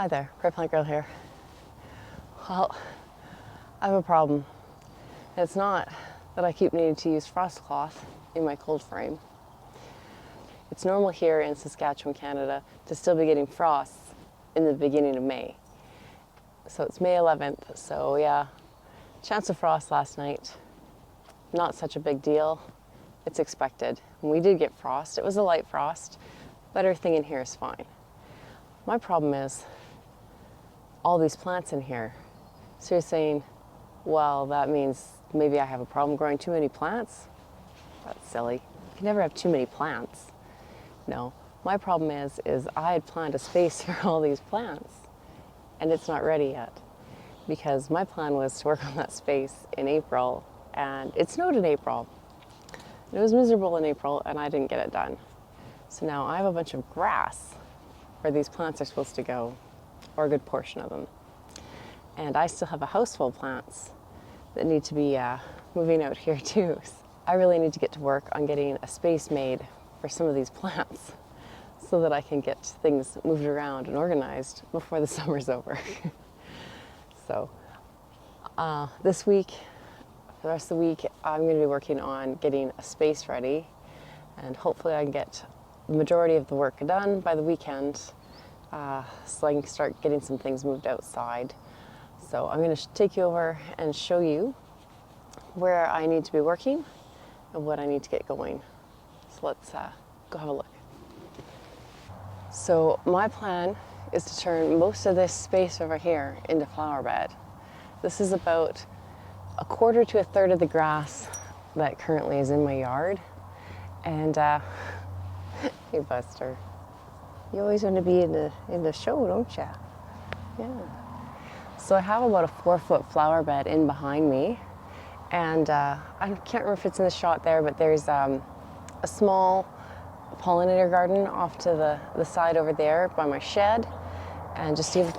Hi there, Great Plant Girl here. Well, I have a problem. It's not that I keep needing to use frost cloth in my cold frame. It's normal here in Saskatchewan, Canada, to still be getting frosts in the beginning of May. So it's May 11th, so yeah, chance of frost last night. Not such a big deal. It's expected. When we did get frost, it was a light frost, but everything in here is fine. My problem is all these plants in here. So you're saying, well, that means maybe I have a problem growing too many plants? That's silly. You can never have too many plants. No, my problem is I had planned a space for all these plants and it's not ready yet because my plan was to work on that space in April and it snowed in April. It was miserable in April and I didn't get it done. So now I have a bunch of grass where these plants are supposed to go, or a good portion of them. And I still have a house full of plants that need to be moving out here too. I really need to get to work on getting a space made for some of these plants so that I can get things moved around and organized before the summer's over. So this week, for the rest of the week, I'm going to be working on getting a space ready, and hopefully I can get the majority of the work done by the weekend so I can start getting some things moved outside. So I'm going to take you over and show you where I need to be working and what I need to get going. So let's go have a look. So my plan is to turn most of this space over here into flower bed. This is about a quarter to a third of the grass that currently is in my yard. And hey Buster, you always want to be in the show, don't you? Yeah. So I have about a 4-foot flower bed in behind me, and I can't remember if it's in the shot there, but there's a small pollinator garden off to the side over there by my shed, and just even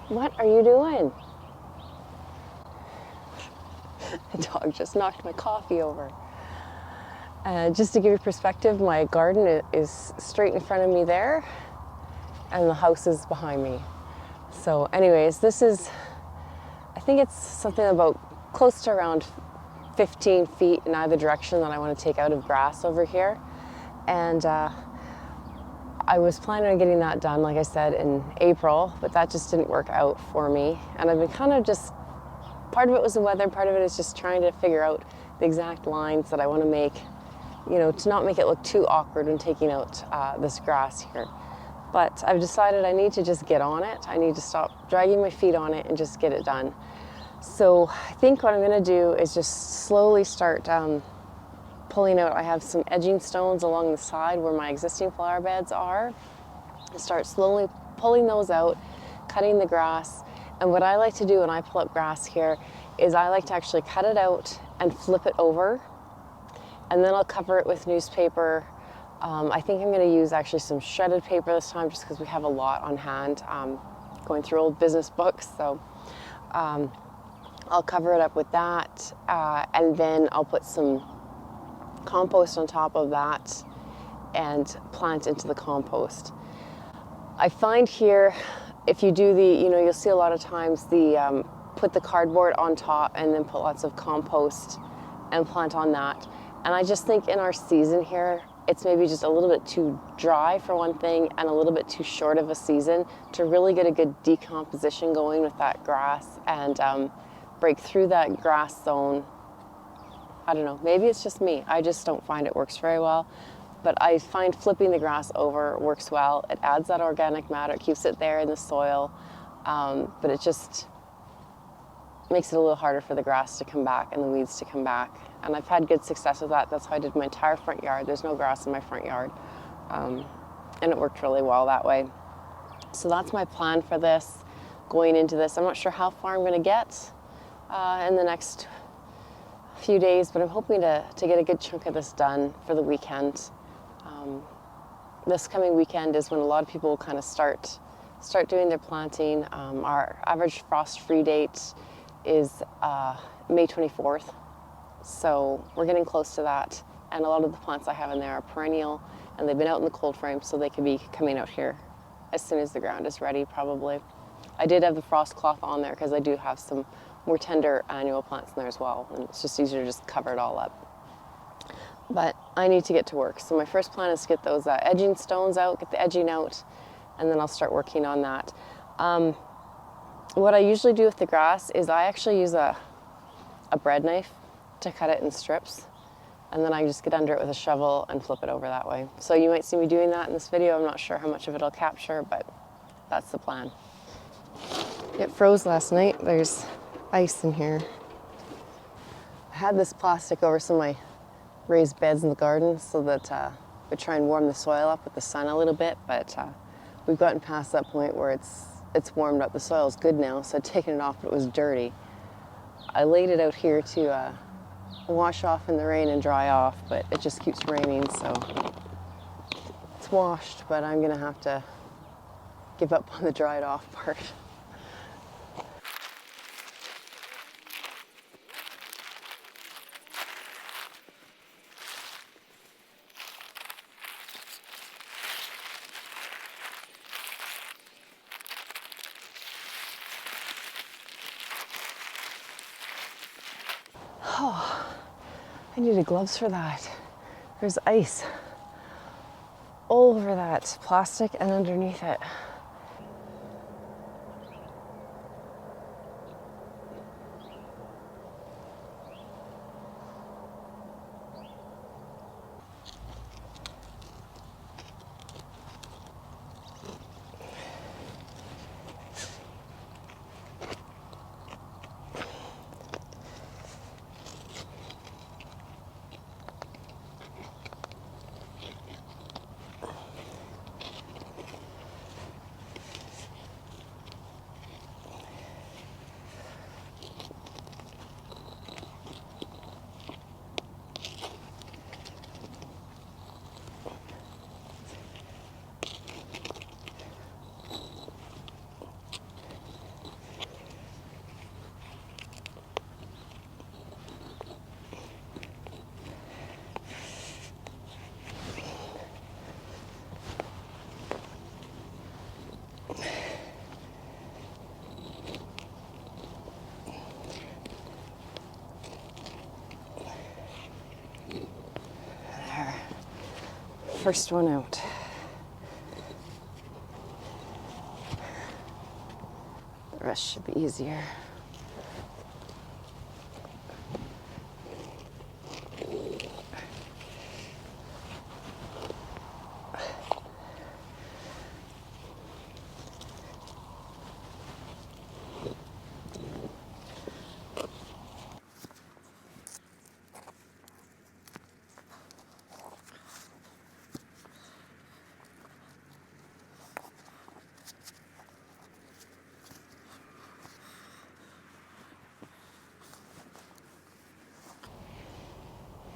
What are you doing? The dog just knocked my coffee over. Just to give you perspective, my garden is straight in front of me there, and the house is behind me. So anyways, this is, I think it's something about close to around 15 feet in either direction that I want to take out of grass over here. And I was planning on getting that done, like I said, in April, but that just didn't work out for me. And I've been kind of just, part of it was the weather, part of it is just trying to figure out the exact lines that I want to make, you know, to not make it look too awkward when taking out this grass here. But I've decided I need to just get on it. I need to stop dragging my feet on it and just get it done. So I think what I'm going to do is just slowly start pulling out. I have some edging stones along the side where my existing flower beds are. I start slowly pulling those out, cutting the grass. And what I like to do when I pull up grass here is I like to actually cut it out and flip it over. And then I'll cover it with newspaper. I think I'm going to use actually some shredded paper this time just because we have a lot on hand going through old business books. So I'll cover it up with that and then I'll put some compost on top of that and plant into the compost. I find here, if you do you'll see a lot of times put the cardboard on top and then put lots of compost and plant on that. And I just think in our season here, it's maybe just a little bit too dry for one thing and a little bit too short of a season to really get a good decomposition going with that grass and break through that grass zone. I don't know, maybe it's just me. I just don't find it works very well. But I find flipping the grass over works well. It adds that organic matter, it keeps it there in the soil, but it just makes it a little harder for the grass to come back and the weeds to come back. And I've had good success with that. That's how I did my entire front yard. There's no grass in my front yard. And it worked really well that way. So that's my plan for this, going into this. I'm not sure how far I'm gonna get in the next few days, but I'm hoping to get a good chunk of this done for the weekend. This coming weekend is when a lot of people will kind of start start doing their planting. Our average frost-free date is May 24th. So we're getting close to that. And a lot of the plants I have in there are perennial, and they've been out in the cold frame, so they can be coming out here as soon as the ground is ready, probably. I did have the frost cloth on there because I do have some more tender annual plants in there as well, and it's just easier to just cover it all up. But I need to get to work. So my first plan is to get those edging stones out, get the edging out, and then I'll start working on that. What I usually do with the grass is I actually use a bread knife to cut it in strips, and then I just get under it with a shovel and flip it over that way. So you might see me doing that in this video. I'm not sure how much of it I'll capture, but that's the plan. It froze last night. There's ice in here. I had this plastic over some of my raised beds in the garden so that we try and warm the soil up with the sun a little bit, but we've gotten past that point where it's warmed up. The soil's good now, so I'd taken it off, but it was dirty. I laid it out here to wash off in the rain and dry off, but it just keeps raining, so it's washed, but I'm gonna have to give up on the dried off part. Oh, I needed gloves for that. There's ice all over that plastic and underneath it. First one out. The rest should be easier.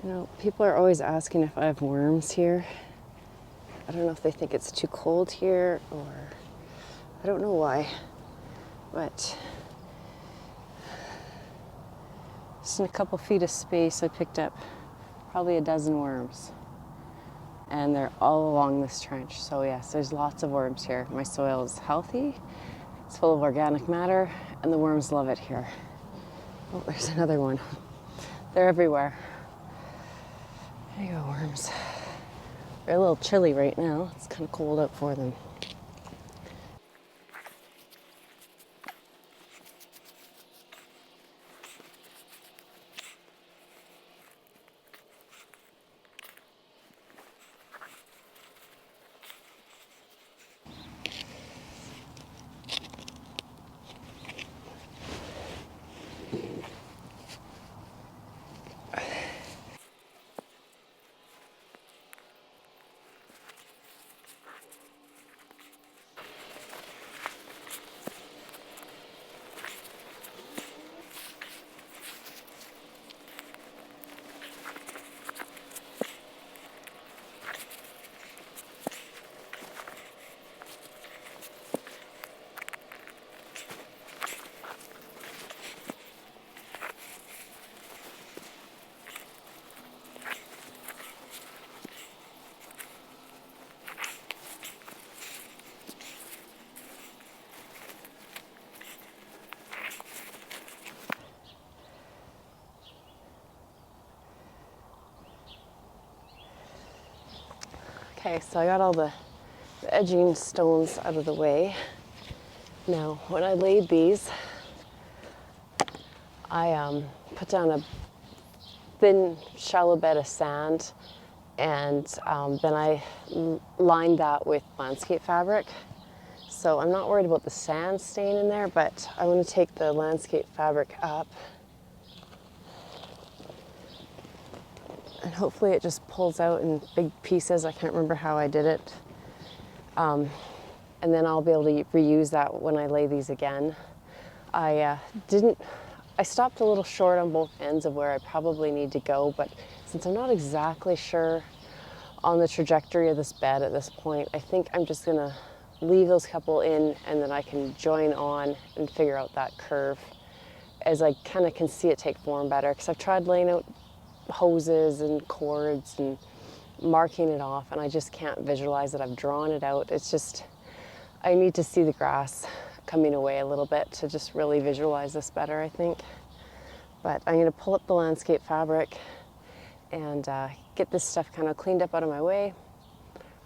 You know, people are always asking if I have worms here. I don't know if they think it's too cold here or I don't know why, but just in a couple feet of space I picked up probably a dozen worms, and they're all along this trench. So yes, there's lots of worms here. My soil is healthy, it's full of organic matter, and the worms love it here. Oh, there's another one. They're everywhere. There you go, worms. They're a little chilly right now. It's kind of cold out for them. Okay, so I got all the edging stones out of the way. Now, when I laid these, I put down a thin, shallow bed of sand, and then I lined that with landscape fabric. So I'm not worried about the sand staying in there, but I want to take the landscape fabric up, and hopefully it just pulls out in big pieces. I can't remember how I did it. And then I'll be able to reuse that when I lay these again. I stopped a little short on both ends of where I probably need to go, but since I'm not exactly sure on the trajectory of this bed at this point, I think I'm just gonna leave those couple in, and then I can join on and figure out that curve as I kind of can see it take form better, because I've tried laying out hoses and cords and marking it off, and I just can't visualize it. I've drawn it out. It's just, I need to see the grass coming away a little bit to just really visualize this better, I think. But I'm gonna pull up the landscape fabric and get this stuff kind of cleaned up out of my way.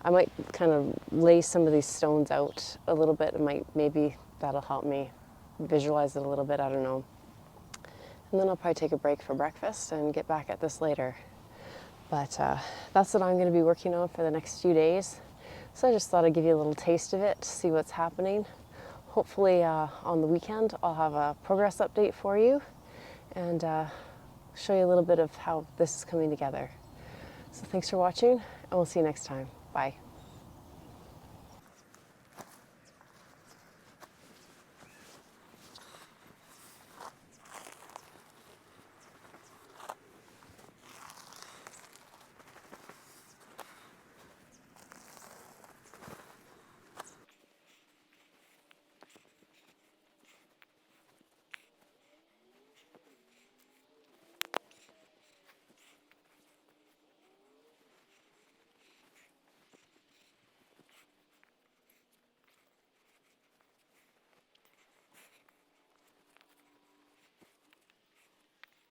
I might kind of lay some of these stones out a little bit. Maybe that'll help me visualize it a little bit, I don't know. And then I'll probably take a break for breakfast and get back at this later. But that's what I'm gonna be working on for the next few days. So I just thought I'd give you a little taste of it, see what's happening. Hopefully on the weekend I'll have a progress update for you and show you a little bit of how this is coming together. So thanks for watching, and we'll see you next time. Bye.